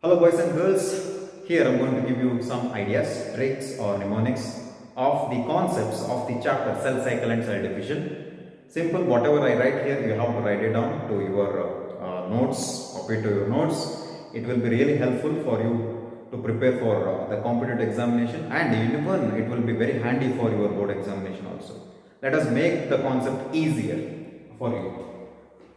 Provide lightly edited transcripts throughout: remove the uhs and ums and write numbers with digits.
Hello boys and girls, here I'm going to give you some ideas, tricks or mnemonics of the concepts of the chapter cell cycle and cell division. Simple, whatever I write here you have to write it down to your notes, copy to your notes. It will be really helpful for you to prepare for the competitive examination, and even it will be very handy for your board examination also. Let us make the concept easier for you.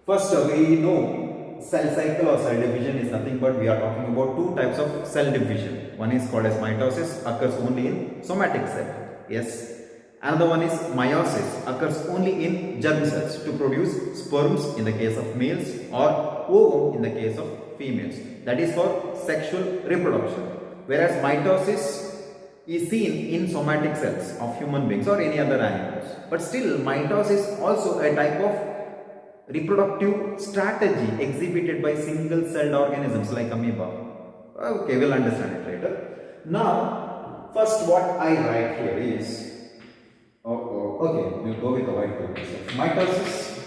First, we know cell cycle or cell division is nothing but we are talking about two types of cell division. One is called as mitosis, occurs only in somatic cell. Yes. Another one is meiosis, occurs only in germ cells to produce sperms in the case of males or ovum in the case of females. That is for sexual reproduction. Whereas mitosis is seen in somatic cells of human beings or any other animals. But still, mitosis is also a type of reproductive strategy exhibited by single-celled organisms like amoeba. Okay, we'll understand it later. Now, first what I write here is, okay, we'll go with the white paper. Mitosis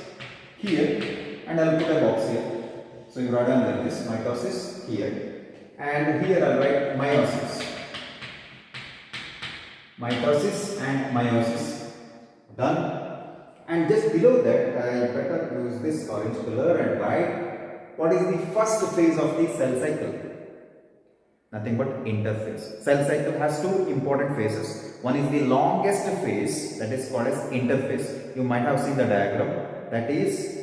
here, and I'll put a box here. So you write down like this, mitosis here, and here I'll write meiosis. Mitosis and meiosis. Done. And just below that, I better use this orange color and write what is the first phase of the cell cycle. Nothing but interphase. Cell cycle has two important phases. One is the longest phase, that is called as interphase. You might have seen the diagram. That is,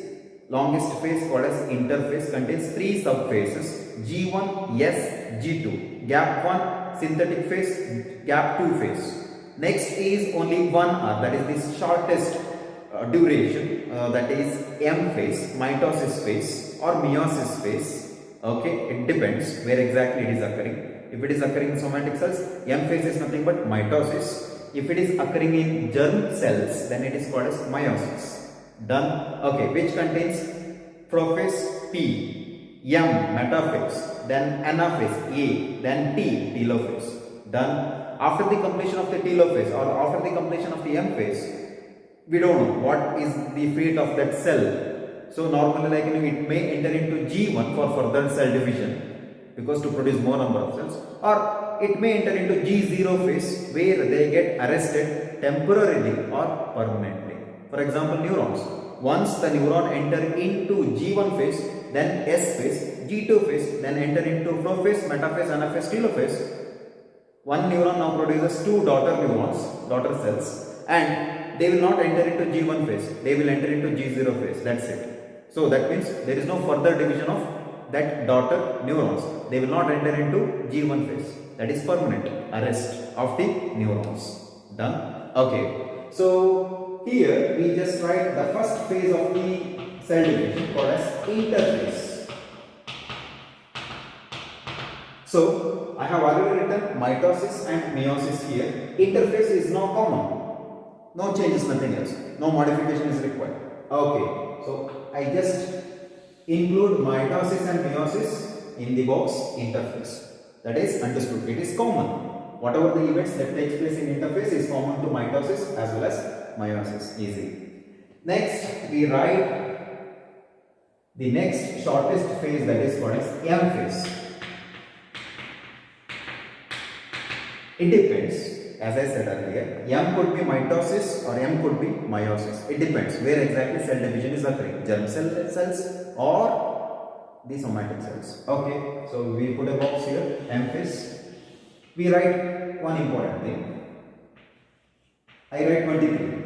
longest phase called as interphase contains three subphases: G1, S, G2. Gap 1, synthetic phase, gap 2 phase. Next is only 1R, that is the shortest duration, that is M phase, mitosis phase or meiosis phase. Okay, it depends where exactly it is occurring. If it is occurring in somatic cells, M phase is nothing but mitosis. If it is occurring in germ cells, then it is called as meiosis. Done. Okay, which contains prophase P, M metaphase, then anaphase A, then T telophase. Done. After the completion of the telophase or after the completion of the M phase, we don't know what is the fate of that cell. So normally, like it may enter into G1 for further cell division, because to produce more number of cells, or it may enter into G0 phase where they get arrested temporarily or permanently. For example, neurons. Once the neuron enter into G1 phase, then S phase, G2 phase, then enter into prophase, metaphase, anaphase, telophase. One neuron now produces two daughter neurons, daughter cells, and they will not enter into G1 phase, they will enter into G0 phase, that's it. So that means there is no further division of that daughter neurons, they will not enter into G1 phase, that is permanent arrest of the neurons. Done? Okay, so here we just write the first phase of the cell division called as interphase. So I have already written mitosis and meiosis here. Interphase is now common. No changes, nothing else. No modification is required. Okay, so I just include mitosis and meiosis in the box interphase. That is understood. It is common. Whatever the events that takes place in interphase is common to mitosis as well as meiosis. Easy. Next, we write the next shortest phase, that is called as M phase. It depends. As I said earlier, M could be mitosis or M could be meiosis. It depends where exactly cell division is occurring. Germ cells or the somatic cells. Okay, so we put a box here, M phase. We write one important thing. I write 23.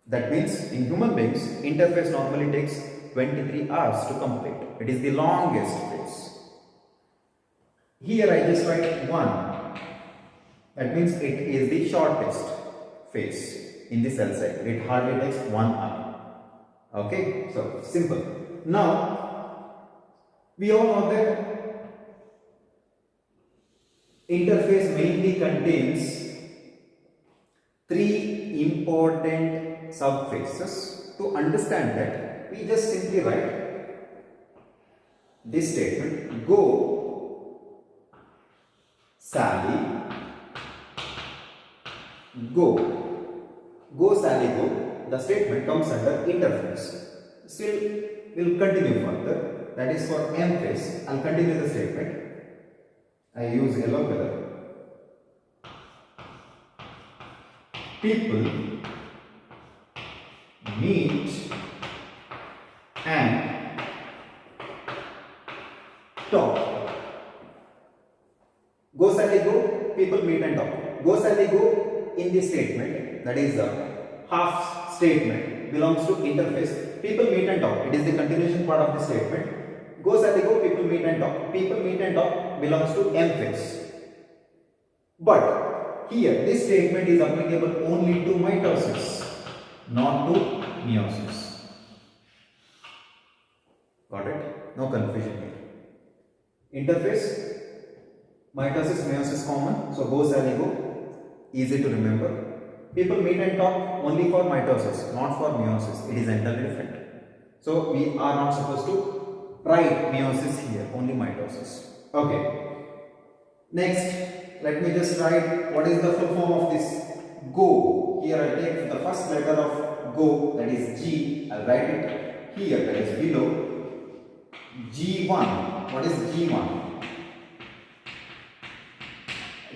That means in human beings, interphase normally takes 23 hours to complete. It is the longest phase. Here I just write 1. That means it is the shortest phase in the cell cycle. It hardly takes 1 hour. Okay, so simple. Now, we all know that interphase mainly contains 3 important subphases. To understand that, we just simply write this statement: go, Sally, go. Go, Sally, go. The statement comes under interphase. Still, we will continue further. That is for M phase. I'll continue the statement. I use yellow color. People meet and talk. Go Sally go, people meet and talk. Go Sally go in this statement, that is the half statement, belongs to interface. People meet and talk. It is the continuation part of the statement. Go Sally go, people meet and talk. People meet and talk belongs to M phase. But here this statement is applicable only to mitosis, not to meiosis. Got it? No confusion here. Interface, mitosis, meiosis common. So go Sally go, easy to remember. People meet and talk only for mitosis, not for meiosis. It is entirely different. So we are not supposed to write meiosis here, only mitosis. Okay. Next, let me just write what is the full form of this go. Here I take the first letter of go, that is G. I'll write it here, that is below. G1. What is G1?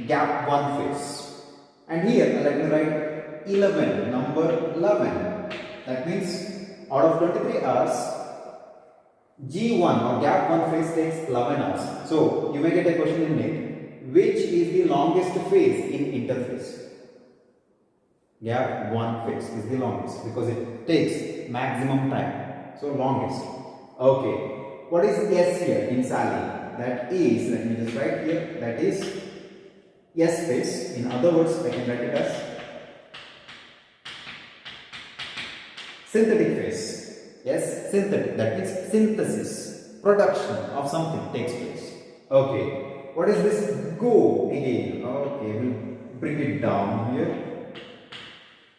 Gap 1 phase. And here let me write 11, number 11. That means out of 23 hours, G1 or gap 1 phase takes 11 hours. So you may get a question in it. Which is the longest phase in interface? Gap 1 phase is the longest because it takes maximum time. So longest. Okay. What is S here in Sally? That is, let me just write here, that is S phase. In other words, I can write it as synthetic phase. Yes, synthetic. That means synthesis, production of something takes place. Okay. What is this go again? Okay, we'll bring it down here.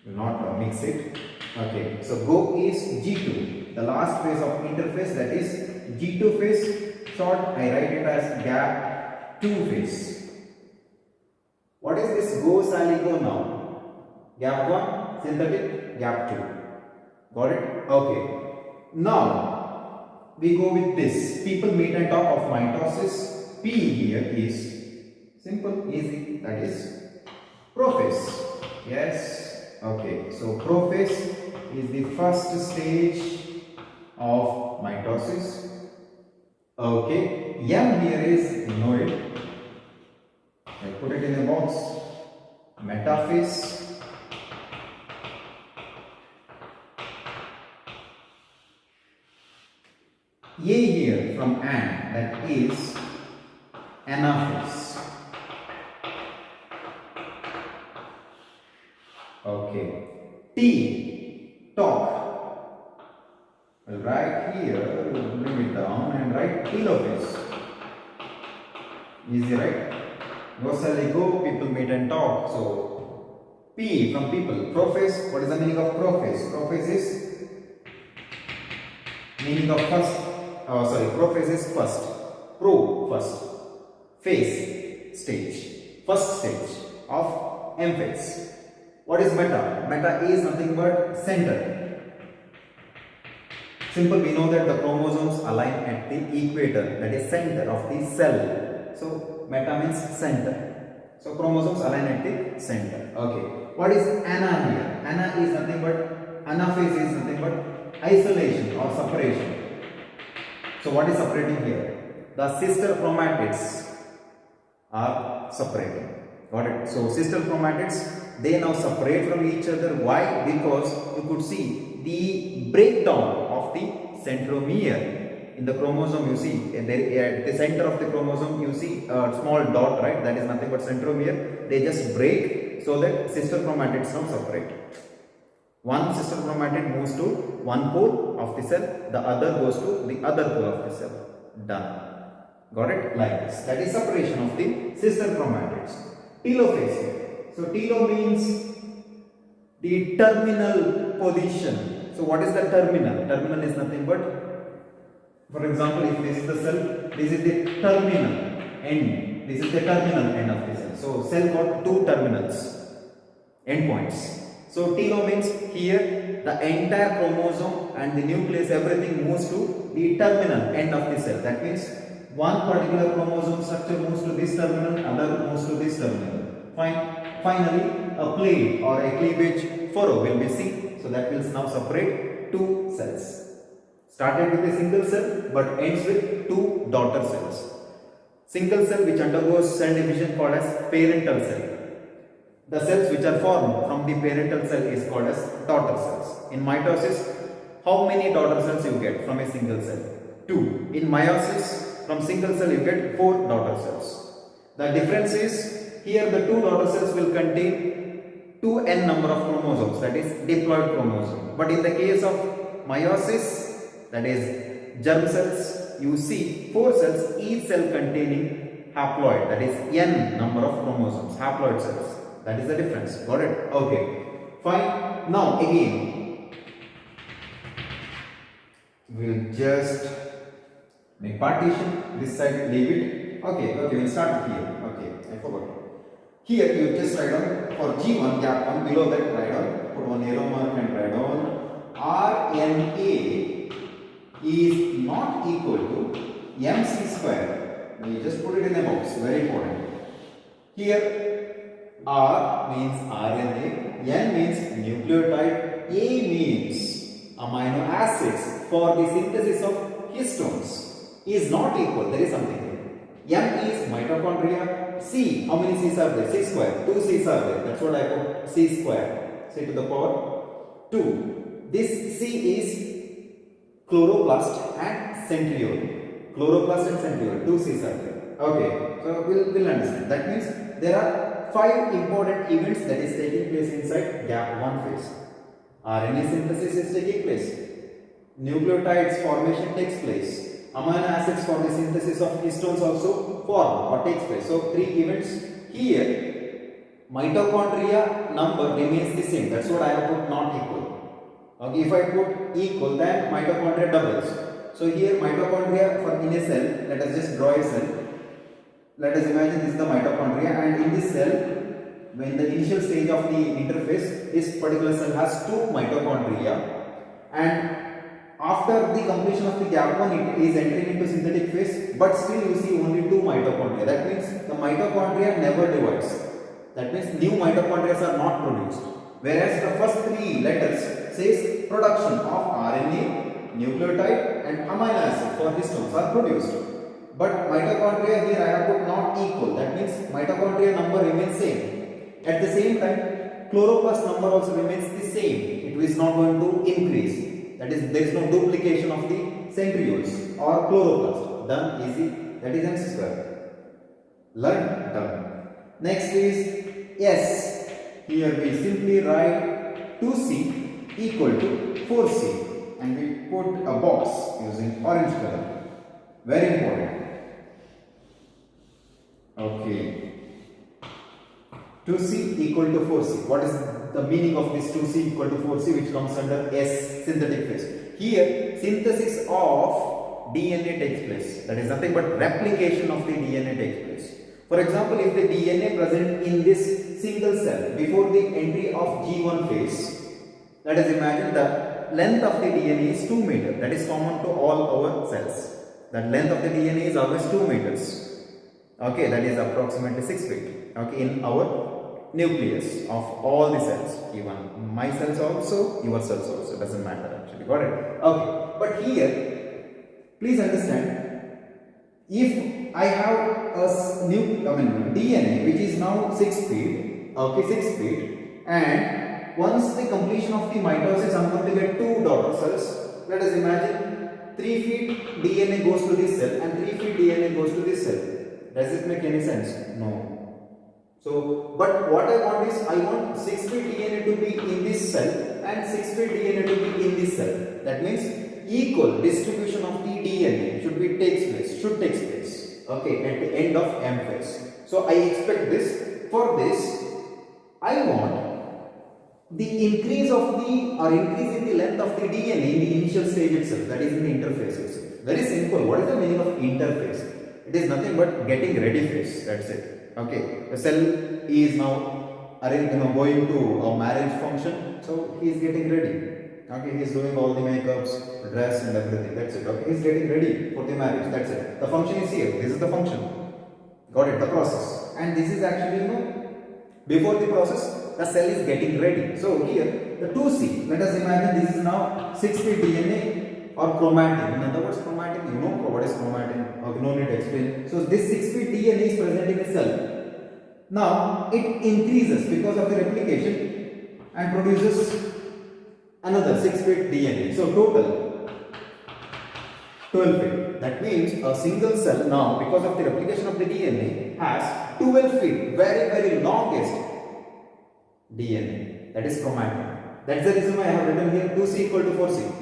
We'll not mix it. Okay, so go is G2, the last phase of interface, that is G2 phase. Short, I write it as gap 2 phase. What is this go Sally go now? Gap 1, synthetic, gap 2. Got it? Okay. Now we go with this. People meet and talk of mitosis. P here is simple, easy, that is prophase. Yes, okay. So prophase is the first stage of mitosis. Okay, M here is, you know it. I put it in a box. Metaphase. A here from and, that is anaphase. Okay. T, talk. Well, right here, bring it down and write telophase. Easy, right? Go Sally go, people meet and talk. So, P from people. Prophase, what is the meaning of prophase? Prophase is meaning of first. Prophase is first. First. Phase, stage. First stage of M phase. What is meta? Meta is nothing but center. Simple, we know that the chromosomes align at the equator, that is center of the cell. So meta means center. So chromosomes align at the center. Okay. What is ana here? Ana is nothing but, anaphase is nothing but isolation or separation. So what is separating here? The sister chromatids are separating. Got it? So sister chromatids, they now separate from each other. Why? Because you could see the breakdown of the centromere in the chromosome. You see at the center of the chromosome you see a small dot, right? That is nothing but centromere. They just break so that sister chromatids now separate. One sister chromatid moves to one pole of the cell, the other goes to the other pole of the cell. Done. Got it? Like this. That is separation of the sister chromatids. Telophase. So telo means the terminal position. So what is the terminal? Terminal is nothing but, for example, if this is the cell, this is the terminal end. This is the terminal end of the cell. So cell got two terminals, endpoints. So telo means here the entire chromosome and the nucleus, everything moves to the terminal end of the cell. That means one particular chromosome structure moves to this terminal, another moves to this terminal. Fine. Finally, a plate or a cleavage furrow will be seen. So that will now separate two cells. Started with a single cell but ends with two daughter cells. Single cell which undergoes cell division called as parental cell. The cells which are formed from the parental cell is called as daughter cells. In mitosis, how many daughter cells you get from a single cell? 2. In meiosis, from single cell you get 4 daughter cells. The difference is, here the 2 daughter cells will contain 2n number of chromosomes, that is diploid chromosome. But in the case of meiosis, that is germ cells, you see 4 cells, each cell containing haploid, that is n number of chromosomes, haploid cells. That is the difference. Got it? Okay. Fine. Now again, we'll just make partition. This side leave it. Okay. We'll start here. Okay. I forgot. Here you just write down for G1 gap 1, below that write down, put one arrow mark and write down RNA is not equal to MC square. We just put it in a box. Very important. Here R means RNA, N means nucleotide, A means amino acids for the synthesis of histones is not equal. There is something here. M is mitochondria. C, how many C's are there? 6 square. 2 C's are there. That's what I put. C square. C to the power 2. This C is chloroplast and centriole. Chloroplast and centriole. 2 C's are there. Okay. So we'll understand. That means there are 5 important events that is taking place inside gap 1 phase. RNA synthesis is taking place. Nucleotides formation takes place. Amino acids for the synthesis of histones also form or takes place. So 3 events here. Mitochondria number remains the same. That's what I have put not equal. Okay, if I put equal, then mitochondria doubles. So here mitochondria for in a cell, let us just draw a cell. Let us imagine this is the mitochondria, and in this cell, when the initial stage of the interphase, this particular cell has 2 mitochondria, and after the completion of the gap 1, it is entering into synthetic phase, but still you see only 2 mitochondria. That means the mitochondria never divides. That means new mitochondria are not produced. Whereas the first 3 letters says production of RNA, nucleotide and amino acid for histones are produced. But mitochondria here I have put not equal. That means mitochondria number remains same. At the same time, chloroplast number also remains the same. It is not going to increase. That is, there is no duplication of the centrioles or chloroplast. Done, easy. That is MC square. Learned, done. Next is S. Here we simply write 2C equal to 4C, and we put a box using orange color. Very important. Okay. 2C equal to 4C. What is the meaning of this 2C equal to 4C, which comes under S, synthetic phase? Here, synthesis of DNA takes place. That is nothing but replication of the DNA takes place. For example, if the DNA present in this single cell before the entry of G1 phase, let us imagine the length of the DNA is 2 meters. That is common to all our cells. That length of the DNA is always 2 meters. Okay, that is approximately 6 feet. Okay, in our nucleus of all the cells, even my cells also, your cells also, doesn't matter actually. Got it? Okay, but here, please understand, if I have a DNA which is now 6 feet, okay, 6 feet, and once the completion of the mitosis, I am going to get 2 daughter cells. Let us imagine 3 feet DNA goes to this cell and 3 feet DNA goes to this cell. Does it make any sense? No. So, but what I want is, I want 6 feet DNA to be in this cell and 6 feet DNA to be in this cell. That means equal distribution of the DNA should takes place. Okay, at the end of M phase. So I expect this. For this, I want the increase in the length of the DNA in the initial stage itself, that is in the interphase itself. Very simple. What is the meaning of interphase? It is nothing but getting ready phase. That's it. Okay. The cell is now going to a marriage function, so he is getting ready. Okay, he's doing all the makeups, dress and everything. That's it. Okay, he's getting ready for the marriage. That's it. The function is here. This is the function. Got it? The process. And this is actually, before the process, the cell is getting ready. So here, the 2C. Let us imagine this is now 6' DNA or chromatin. In other words, chromatin. You know what is chromatin? Okay, no need to explain. So this 6' DNA is present in a cell. Now it increases because of the replication and produces another 6' DNA. So total 12 feet. That means a single cell now, because of the replication of the DNA, has 12 feet, very longest DNA. That is chromatin. That's the reason why I have written here 2C equal to 4C.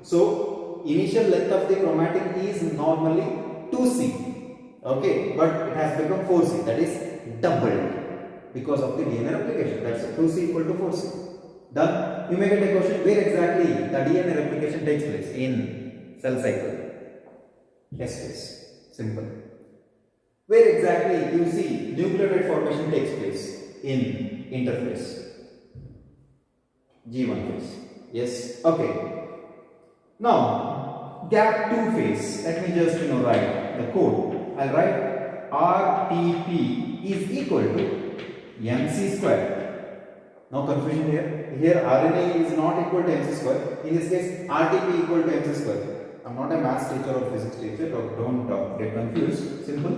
So initial length of the chromatin is normally 2C. Okay, but it has become 4C. That is doubled because of the DNA replication. That's it. 2C equal to 4C. Done. You may get a question, where exactly the DNA replication takes place? In cell cycle. S phase. Simple. Where exactly you see nucleotide formation takes place? In interphase. G1 phase. Yes. Okay. Now, gap 2 phase. Let me just write the code. I'll write RTP is equal to MC square. No confusion here. Here RNA is not equal to MC square. In this case, RTP equal to MC square. I'm not a maths teacher or physics teacher, so don't get confused. Simple.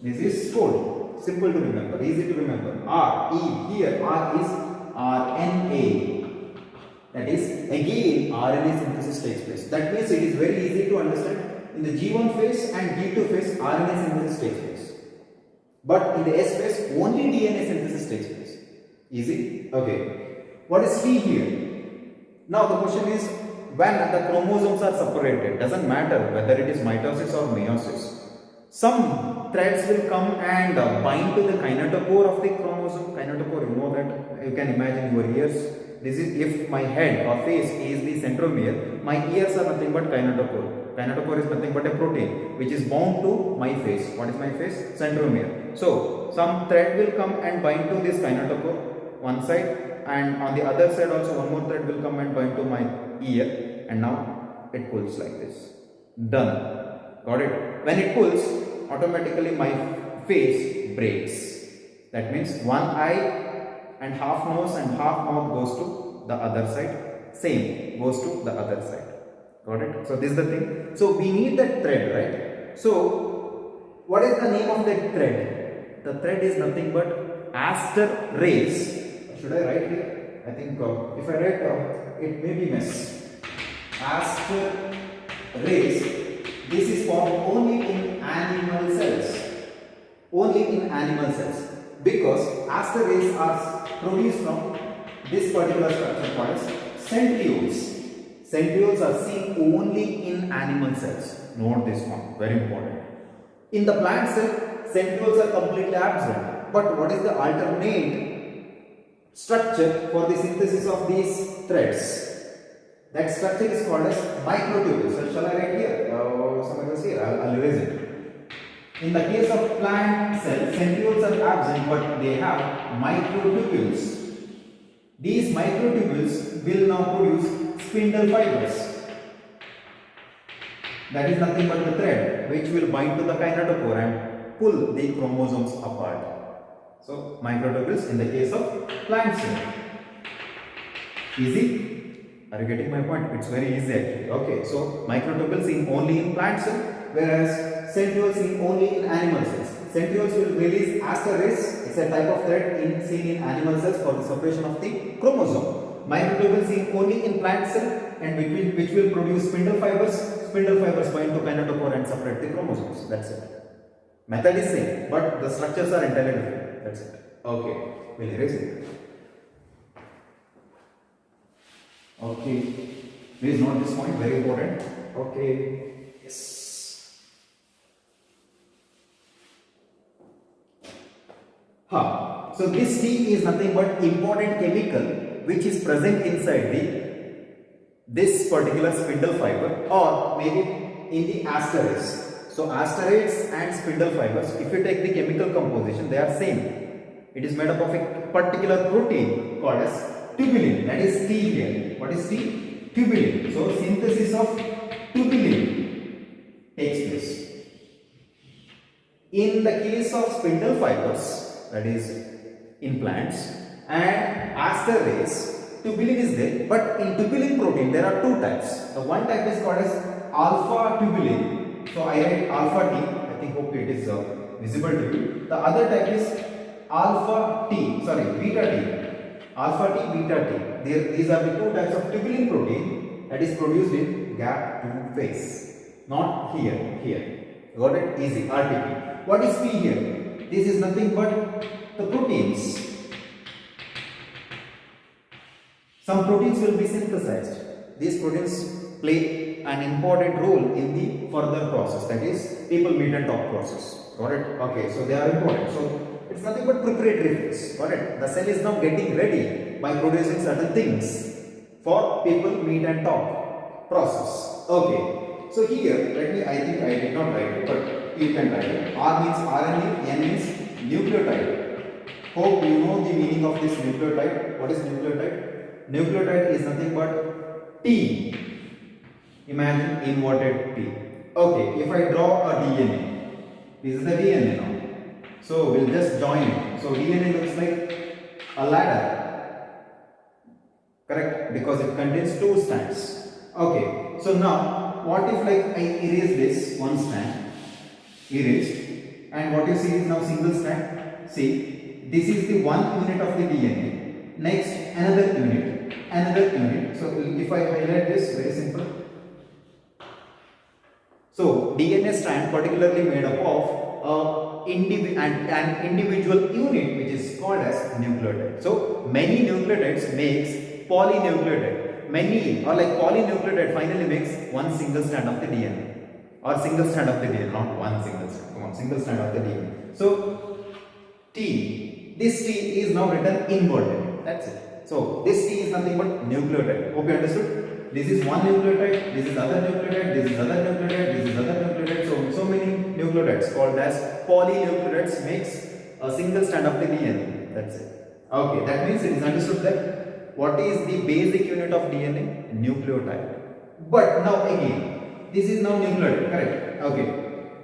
This is code. Simple to remember, easy to remember. R, E, here R is RNA. That is, again RNA synthesis takes place. That means it is very easy to understand. In the G1 phase and G2 phase, RNA synthesis takes place. But in the S phase, only DNA synthesis takes place. Easy? Okay. What is T here? Now the question is, when the chromosomes are separated, doesn't matter whether it is mitosis or meiosis. Some threads will come and bind to the kinetochore of the chromosome. Kinetochore, you know that, you can imagine your ears. This is, if my head or face is the centromere, my ears are nothing but kinetochore. Kinetochore is nothing but a protein which is bound to my face. What is my face? Centromere. So some thread will come and bind to this kinetochore one side, and on the other side also one more thread will come and bind to my ear, and now it pulls like this. Done. Got it? When it pulls, automatically my face breaks. That means one eye and half nose and half mouth goes to the other side. Same goes to the other side. Got it? So this is the thing. So we need that thread, right? So what is the name of that thread? The thread is nothing but aster rays. Should I write here? I think if I write it may be mess. Aster rays. This is formed only in animal cells. Only in animal cells. Because aster rays are produced from this particular structure called as centrioles. Centrioles are seen only in animal cells. Note this one, very important. In the plant cell, centrioles are completely absent. But what is the alternate structure for the synthesis of these threads? That structure is called as microtubules. So shall I write here? Somewhere else here. I'll erase it. In the case of plant cells, centrioles are absent, but they have microtubules. These microtubules will now produce spindle fibers. That is nothing but the thread which will bind to the kinetochore and pull the chromosomes apart. So microtubules in the case of plant cell. Easy? Are you getting my point? It's very easy actually. Okay, so microtubules seen only in plant cell, whereas centrioles seen only in animal cells. Centrioles will release aster rays. It's a type of thread seen in animal cells for the separation of the chromosome. Microtubules seen only in plant cell, and which will produce spindle fibers. Spindle fibers bind to kinetochore and separate the chromosomes. That's it. Method is same, but the structures are entirely different. That's it. Okay, we'll erase it. Okay, please note this point, very important. Okay, yes. So this T is nothing but important chemical which is present inside this particular spindle fiber, or maybe in the aster rays. So aster rays and spindle fibers, if you take the chemical composition, they are same. It is made up of a particular protein called as tubulin. That is T here. What is T? tubulin. So synthesis of tubulin takes place. In the case of spindle fibers, that is in plants, and aster rays, tubulin is there, but in tubulin protein there are two types. The one type is called as alpha tubulin. So I write alpha T. I think hope it is visible to you. The other type is beta T. Alpha T, beta T. These are the two types of tubulin protein that is produced in gap 2 phase. Not here. Got it? Easy. RTP. What is P here? This is nothing but the proteins. Some proteins will be synthesized. These proteins play an important role in the further process, that is people meet and talk process. Got it? Okay, so they are important. So it's nothing but preparatory phase. Got it? The cell is now getting ready by producing certain things for people meet and talk process. Okay, so here I think I did not write it, but you can write it. R means RNA, N means nucleotide. Hope you know the meaning of this nucleotide. What is nucleotide? Nucleotide is nothing but T. Imagine inverted T. Okay, if I draw a DNA, this is the DNA now. So we'll just join it. So DNA looks like a ladder. Correct? Because it contains two strands. Okay, so now what if I erase this one strand? Erased. And what you see is now single strand. See, this is the one unit of the DNA. Next, another unit. So if I highlight this, very simple. So DNA strand particularly made up of an individual unit which is called as nucleotide. So many nucleotides makes polynucleotide. Many or like polynucleotide finally makes one single strand of the DNA, or single strand of the DNA, not one single strand. Come on, single strand of the DNA. So T, this T is now written inverted. That's it. So this T is nothing but nucleotide. Hope you understood. This is one nucleotide, this is other nucleotide, this is other nucleotide, this is other nucleotide. So many nucleotides called as polynucleotides makes a single strand of the DNA. That's it. Okay, that means it is understood that what is the basic unit of DNA? Nucleotide. But now again, this is now nucleotide, correct? Okay.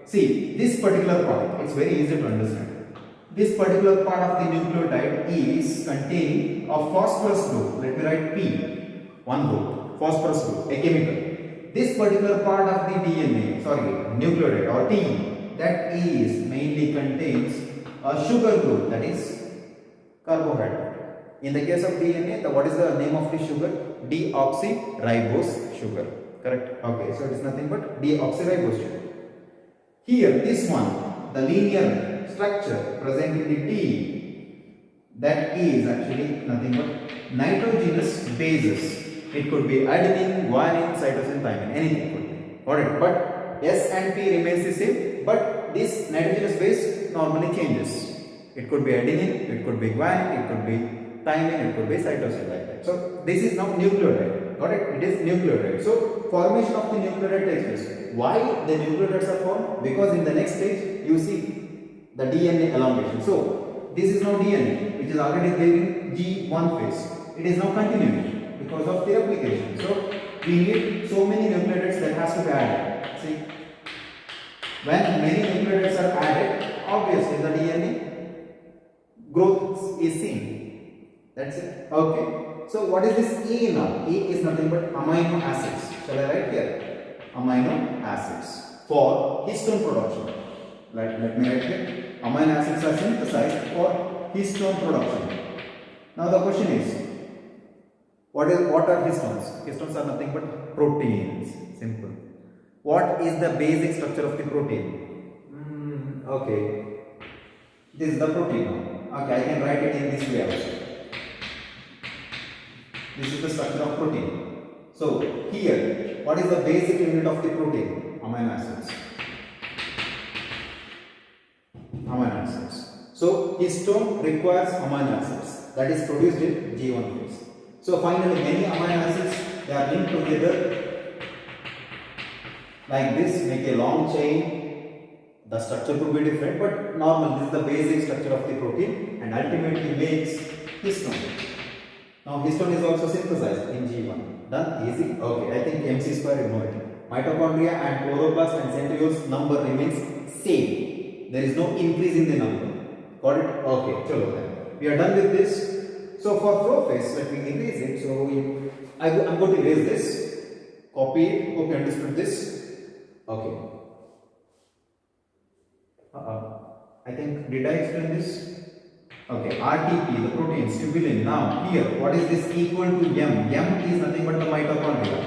See, this particular part, it's very easy to understand. This particular part of the nucleotide is containing a phosphorus group. Let me write P, one group, phosphorus group, a chemical. This particular part of the DNA, nucleotide or T, that is mainly contains a sugar group, that is carbohydrate. In the case of DNA, what is the name of the sugar? Deoxyribose sugar. Correct? Okay, so it is nothing but deoxyribose sugar. Here, this one, the linear structure present in the T, that is actually nothing but nitrogenous bases. It could be adenine, guanine, cytosine, thymine, anything could be. Got it? But S and P remains the same, but this nitrogenous base normally changes. It could be adenine, it could be guanine, it could be thymine, it could be cytosine, like that. So this is now nucleotide. Got it? It is nucleotide. So formation of the nucleotide takes place. Why the nucleotides are formed? Because in the next stage you see the DNA elongation. So this is now DNA, which is already there in G1 phase. It is now continuing because of the replication. So we need so many nucleotides that has to be added. See, when many nucleotides are added, obviously the DNA growth is seen. That's it. Okay. So what is this E now? E is nothing but amino acids. Shall I write here? Amino acids for histone production. Let me write here. Amino acids are synthesized for histone production. Now the question is, what are histones? Histones are nothing but proteins. Simple. What is the basic structure of the protein? Okay. This is the protein. Okay, I can write it in this way also. This is the structure of protein. So here, what is the basic unit of the protein? Amino acids. Amino acids. So histone requires amino acids that is produced in G1 phase. So finally many amino acids, they are linked together like this, make a long chain. The structure could be different, but normal, this is the basic structure of the protein and ultimately makes histone. Now histone is also synthesized in G1. Done? Easy? Okay, I think MC square you know it. Mitochondria and chloroplast and centrioles number remains same. There is no increase in the number. Got it? Okay, chalo then. We are done with this. So for prophase, let me erase it. So I'm going to erase this. Copy it. Hope you understood this. Okay. I think, did I explain this? Okay, RTP, the proteins, tubulin. Now, here, what is this equal to M? M is nothing but the mitochondria.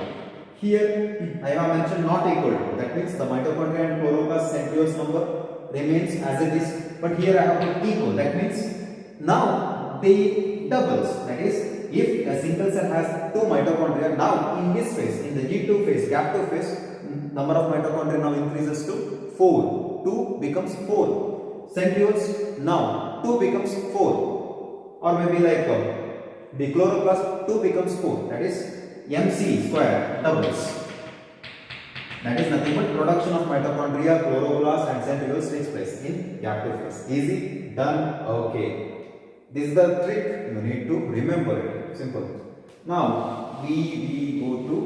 Here, I have mentioned not equal to. That means the mitochondria and chloroplast centrioles number remains as it is. But here I have put equal. That means now they doubles. That is, if a single cell has 2 mitochondria, now in this phase, in the G2 phase, gap2 phase, number of mitochondria now increases to 4. 2 becomes 4. Centrioles, now 2 becomes 4. Or maybe like the chloroplast, 2 becomes 4. That is MC square doubles. That is nothing but production of mitochondria, chloroplast and centrioles takes place in gap2 phase. Easy? Done? Okay. This is the trick. You need to remember it. Simple. Now we go to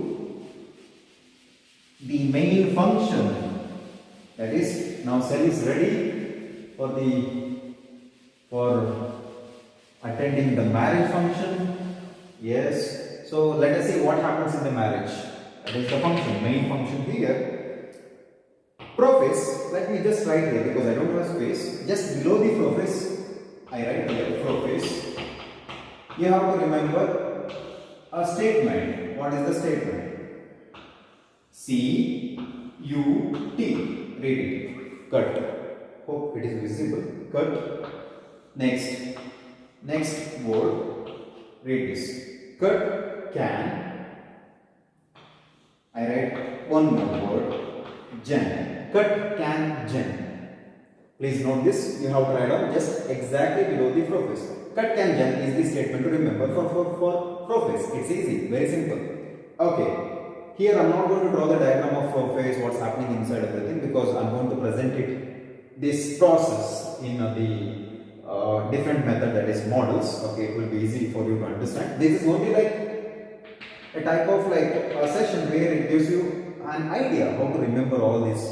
the main function. That is, now cell is ready for attending the marriage function. Yes. So let us see what happens in the marriage. That is the function, main function here. Prophase, let me just write here because I don't have space. Just below the prophase, I write here prophase. You have to remember a statement. What is the statement? C U T. Read it. Cut. Hope it is visible. Cut. Next word. Read this. Cut can. I write one more word. Gen. Cut can gen. Please note this. You have to write down just exactly below the prophase. Cut can gen is the statement to remember for prophase. It's easy. Very simple. Okay. Here I am not going to draw the diagram of prophase, what's happening inside everything, because I am going to present this process in the different method, that is models. Okay, it will be easy for you to understand. This is only like a type of like a session where it gives you an idea how to remember all these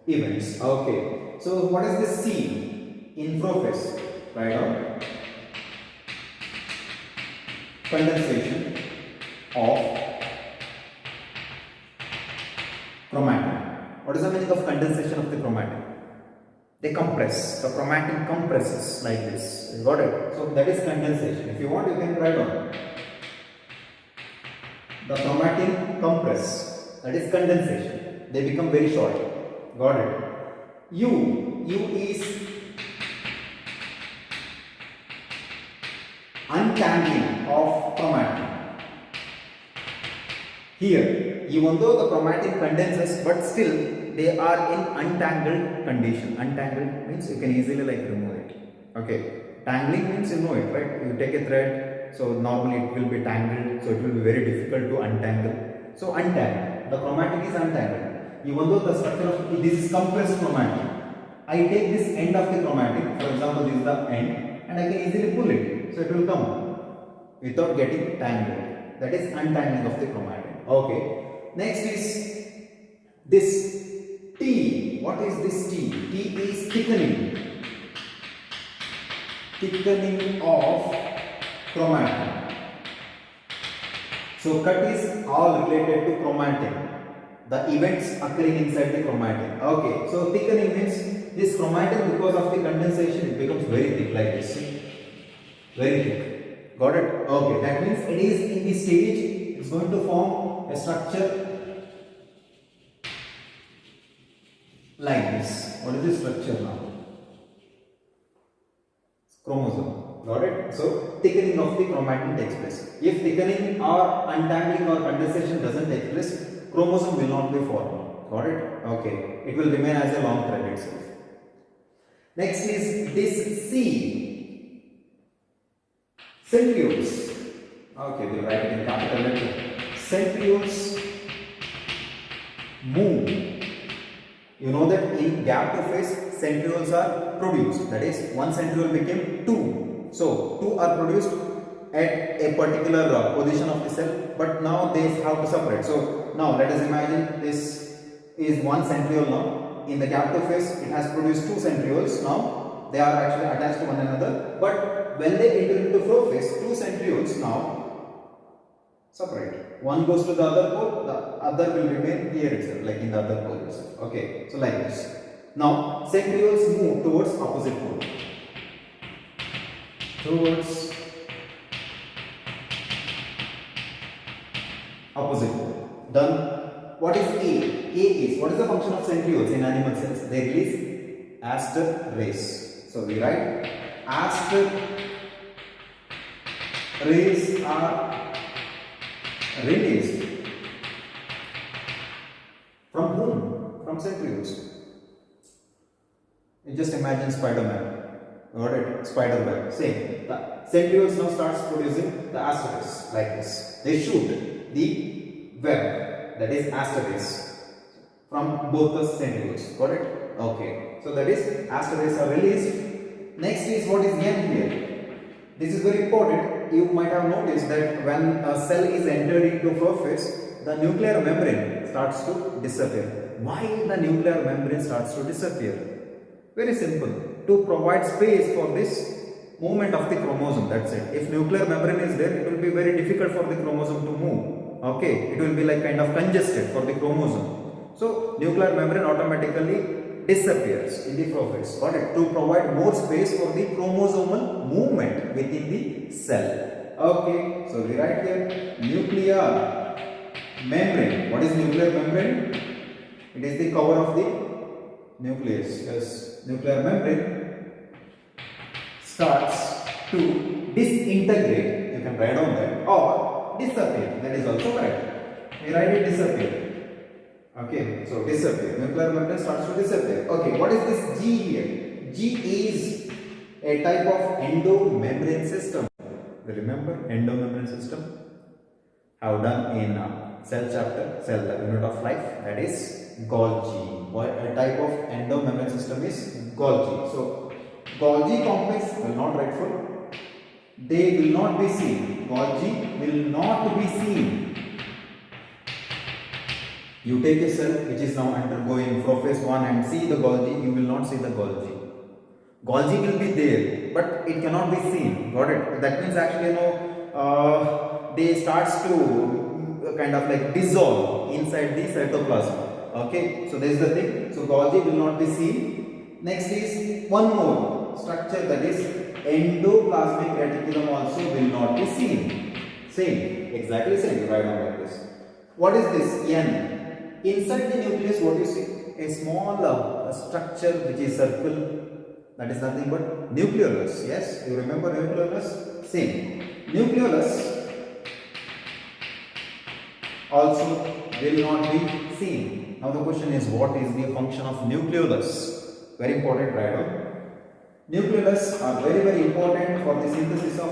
events. Okay, so what is this C in prophase? Write down condensation of chromatin. What is the meaning of condensation of the chromatin? They compress. The chromatin compresses like this. You got it? So that is condensation. If you want, you can write down. The chromatin compress. That is condensation. They become very short. Got it? U is untangling of chromatin. Here, even though the chromatin condenses, but still they are in untangled condition. Untangled means you can easily like remove it. Okay. Tangling means you know it, right? You take a thread, so normally it will be tangled, so it will be very difficult to untangle. So untangled. The chromatin is untangled. Even though the structure of this is compressed chromatin, I take this end of the chromatin, for example, this is the end, and I can easily pull it. So it will come without getting tangled. That is untangling of the chromatin. Okay. Next is this T. What is this T? T is thickening. Thickening of chromatin. So cut is all related to chromatin. The events occurring inside the chromatin. Okay. So thickening means this chromatin, because of the condensation, it becomes very thick like this. See? Very thick. Got it? Okay. That means it is in the stage. It's going to form a structure like this. What is this structure now? Chromosome. Got it? So thickening of the chromatin takes place. If thickening or untangling or condensation doesn't take place, chromosome will not be formed. Got it? Okay. It will remain as a long thread itself. Next is this C. Centrioles. Okay, we'll write it in capital letter. Centrioles move. You know that in gap2 phase, centrioles are produced. That is, one centriole became 2. So 2 are produced at a particular position of the cell, but now they have to separate. So now let us imagine this is one centriole. Now in the captive phase it has produced two centrioles. Now they are actually attached to one another, but when they enter into flow phase, two centrioles now separate. One goes to the other pole, the other will remain here itself, like in the other pole itself. Okay, so like this. Now centrioles move towards opposite pole. Towards opposite pole. Done. What is A? A is, what is the function of centrioles in animal cells? They release aster rays. So we write aster rays are released from whom? From centrioles. You just imagine Spider-Man. Got it? Spider web. Same. The centrioles now starts producing the aster rays like this. They shoot the web, that is aster rays, from both the centrioles. Got it? Okay. So that is aster rays are released. Next is what is N here. This is very important. You might have noticed that when a cell is entered into flow phase, the nuclear membrane starts to disappear. Why the nuclear membrane starts to disappear? Very simple. To provide space for this movement of the chromosome. That's it. If nuclear membrane is there, it will be very difficult for the chromosome to move. Okay, it will be like kind of congested for the chromosome. So nuclear membrane automatically disappears in the flow phase. Got it? To provide more space for the chromosomal movement within the cell. Okay, so we write here nuclear membrane. What is nuclear membrane? It is the cover of the nucleus. Yes, nuclear membrane starts to disintegrate. You can write down that, or disappear. That is also correct. We write it disappear. Okay, so disappear. Nuclear membrane starts to disappear. Okay, what is this G here? G is a type of endomembrane system. Remember endomembrane system? Have done in cell chapter, cell unit of life. That is Golgi. What a type of endomembrane system is Golgi. So Golgi complex will not write full. They will not be seen. Golgi will not be seen. You take a cell which is now undergoing flow phase 1 and see the Golgi, you will not see the Golgi. Golgi will be there, but it cannot be seen. Got it? That means actually, they starts to kind of like dissolve inside the cytoplasm. Okay, so there is the thing. So Golgi will not be seen. Next is one more structure, that is endoplasmic reticulum also will not be seen. Same, exactly same. Write down like this. What is this? N. Inside the nucleus, what you see? A small structure which is circle. That is nothing but nucleolus. Yes, you remember nucleolus? Same. Nucleolus also will not be seen. Now the question is, what is the function of nucleolus? Very important, right? Nucleolus are very important for the synthesis of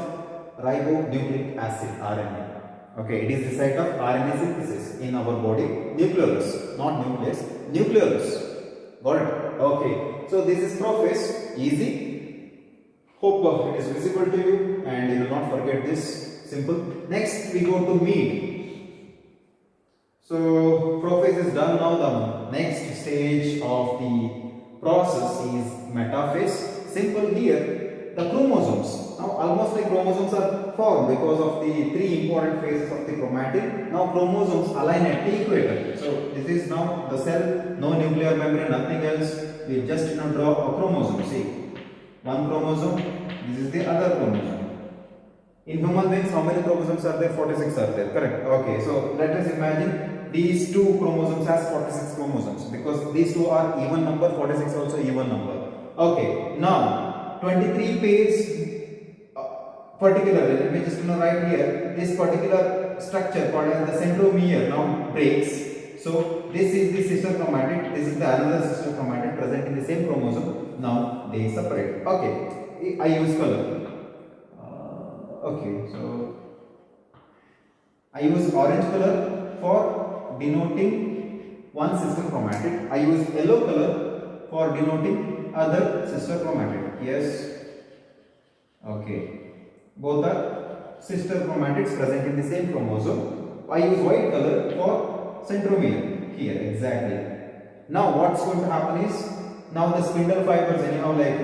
ribonucleic acid, RNA. Okay, it is the site of RNA synthesis in our body. Nucleolus, not nucleus, nucleolus. Got it? Okay, so this is flow phase, easy. Hope it is visible to you and you will not forget this. Simple. Next we go to meat. So flow phase is done. Now the next stage of the process is metaphase. Simple here, the chromosomes. Now almost like chromosomes are formed because of the three important phases of the chromatin. Now chromosomes align at the equator. So this is now the cell, no nuclear membrane, nothing else. We just draw a chromosome. See, one chromosome, this is the other chromosome. In human beings, how many chromosomes are there? 46 are there, correct? Okay, so let us imagine these two chromosomes has 46 chromosomes because these two are even number, 46 also even number. Okay, now 23 pairs particularly, let me just write here, this particular structure called as the centromere now breaks. So this is the sister chromatid, this is the another sister chromatid present in the same chromosome. Now they separate. Okay, I use color. Okay, so I use orange color for denoting one sister chromatid. I use yellow color for denoting other sister chromatid. Yes. Okay. Both are sister chromatids present in the same chromosome. I use white color for centromere here, exactly. Now what's going to happen is, now the spindle fibers anyhow, like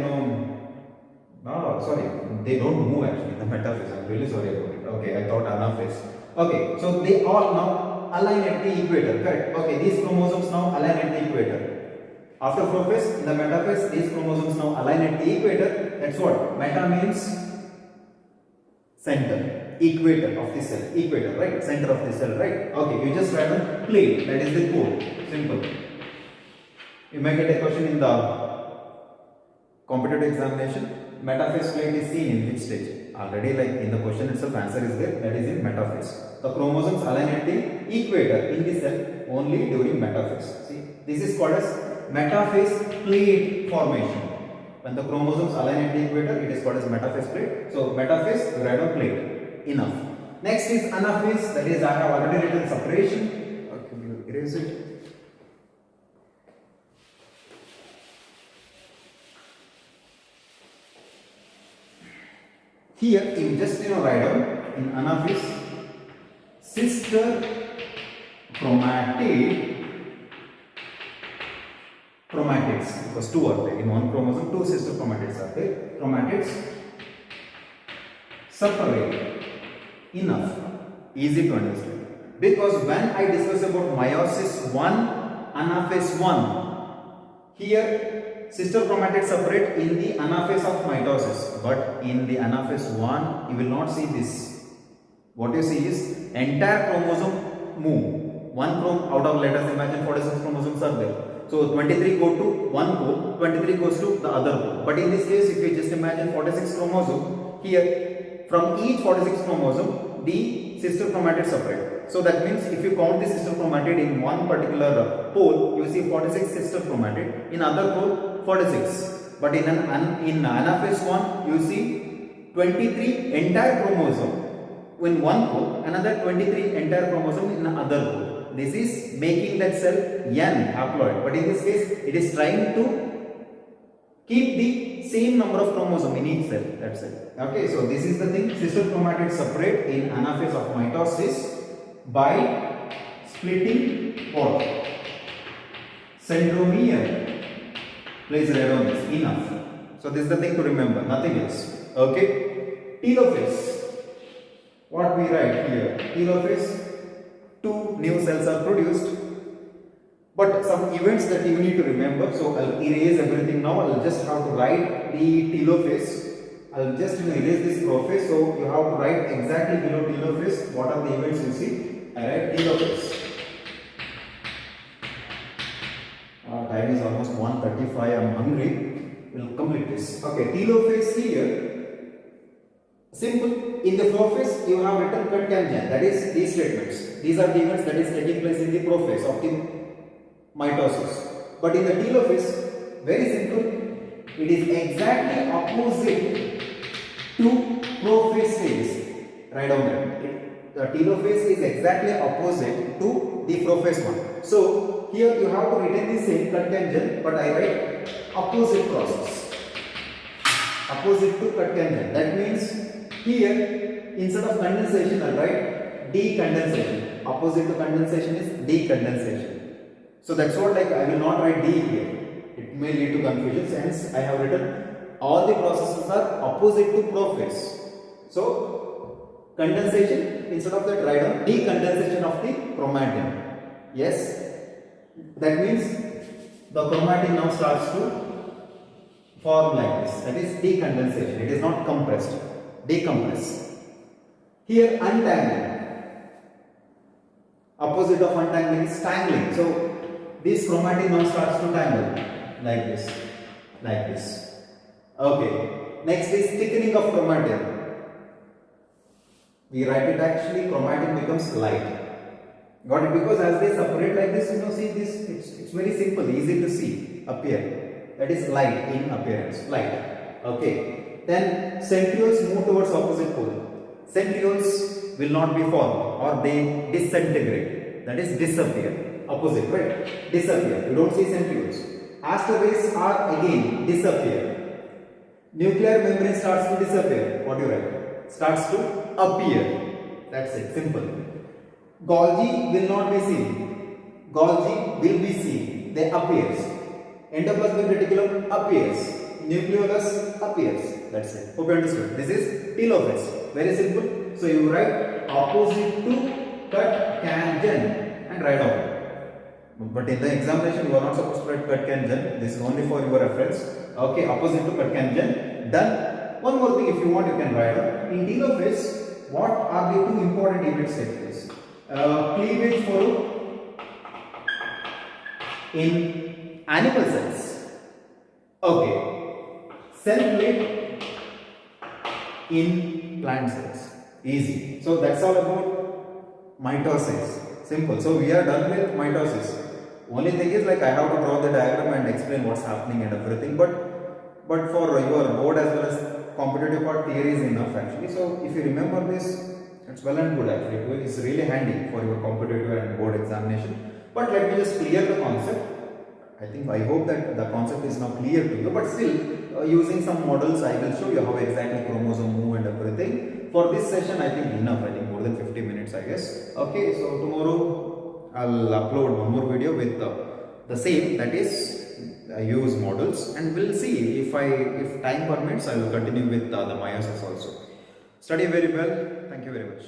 sorry, they don't move actually, the metaphase. I'm really sorry about it. Okay, I thought anaphase. Okay, so they all now align at the equator, correct? Okay, these chromosomes now align at the equator. After prophase, in the metaphase, these chromosomes now align at the equator. That's what meta means: center, equator of the cell, equator, right? Center of the cell, right? Okay, you just write on plate, that is the core. Simple. You may get a question in the competitive examination. Metaphase plate is seen in which stage? Already, like in the question itself, answer is there. That is in metaphase. The chromosomes align at the equator in the cell only during metaphase. See, this is called as metaphase plate formation. When the chromosomes align at the equator, it is called as metaphase plate. So metaphase, you write on plate. Enough. Next is anaphase. That is, I have already written separation. Okay, you erase it. Here, you just write down in anaphase, sister chromatids, because two are there in one chromosome, two sister chromatids are there. Chromatids separate. Enough, easy to understand. Because when I discuss about meiosis 1, anaphase 1, here sister chromatids separate in the anaphase of mitosis, but in the anaphase 1 you will not see this. What you see is entire chromosome move. One chromosome out of, let us imagine 46 chromosomes are there. So 23 go to one pole, 23 goes to the other pole. But in this case, if you just imagine 46 chromosome, here from each 46 chromosome, the sister chromatids separate. So that means if you count the sister chromatid in one particular pole, you see 46 sister chromatid, in other pole 46. But in anaphase 1, you see 23 entire chromosome in one pole, another 23 entire chromosome in another pole. This is making that cell N haploid, but in this case, it is trying to keep the same number of chromosomes in each cell. That's it. Okay, so this is the thing. Sister chromatids separate in anaphase of mitosis by splitting what? Centromere. Please write on this. Enough. So this is the thing to remember. Nothing else. Okay. Telophase. What we write here? Telophase. Two new cells are produced, but some events that you need to remember. So I'll erase everything now. I'll just have to write the telophase. I'll just erase this prophase. So you have to write exactly below telophase what are the events you see. I write telophase. Time is almost 1:35. I'm hungry. We'll complete this. Okay, telophase here. Simple. In the prophase, you have written Kurt-Gangen, that is these statements. These are the events that is taking place in the prophase of the mitosis. But in the telophase, very simple, it is exactly opposite to prophase phase. Write down that. The telophase is exactly opposite to the prophase one. So here you have to retain the same Kurt-Gangen, but I write opposite process. Opposite to Kurt-Gangen. That means here, instead of condensation, I'll write decondensation. Opposite to condensation is decondensation. So that's what, like, I will not write D here. It may lead to confusion. Hence, I have written all the processes are opposite to prophase. So condensation, instead of that, write down decondensation of the chromatin. Yes, that means the chromatin now starts to form like this. That is decondensation. It is not compressed. Decompress. Here untangling. Opposite of untangling is tangling. So this chromatin now starts to tangle like this, like this. Okay. Next is thickening of chromatin. We write it actually chromatin becomes light. Got it? Because as they separate like this, see this. It's very simple, easy to see appear. That is light in appearance. Light. Okay. Then centrioles move towards opposite pole. Centrioles will not be formed or they disintegrate. That is disappear. Opposite, right? Disappear. You don't see centrioles. Asteroids are again disappear. Nuclear membrane starts to disappear. What do you write? Starts to appear. That's it, simple. Golgi will not be seen. Golgi will be seen. They appears. Endoplasmic reticulum appears. Nucleolus appears. That's it. Hope you understood. This is telophase. Very simple. So you write opposite to cut can gen and write down. But in the examination you are not supposed to write cut can gen. This is only for your reference. Okay, opposite to cut can gen. Done. One more thing, if you want you can write down. In telophase, what are the two important events take place? Cleavage for in animal cells. Okay. Cell plate in plant cells. Easy. So that's all about mitosis. Simple. So we are done with mitosis. Only thing is, like, I have to draw the diagram and explain what's happening and everything. But for your board as well as competitive part, theory is enough actually. So if you remember this, it's well and good actually. It's really handy for your competitive and board examination. But let me just clear the concept. I hope that the concept is now clear to you. But still, using some models, I will show you how exactly chromosome move and everything. For this session, I think enough. I think more than 50 minutes, I guess. Okay, so tomorrow I'll upload one more video with the same, that is I use models, and we'll see if time permits I will continue with the meiosis also. Study very well. Thank you very much.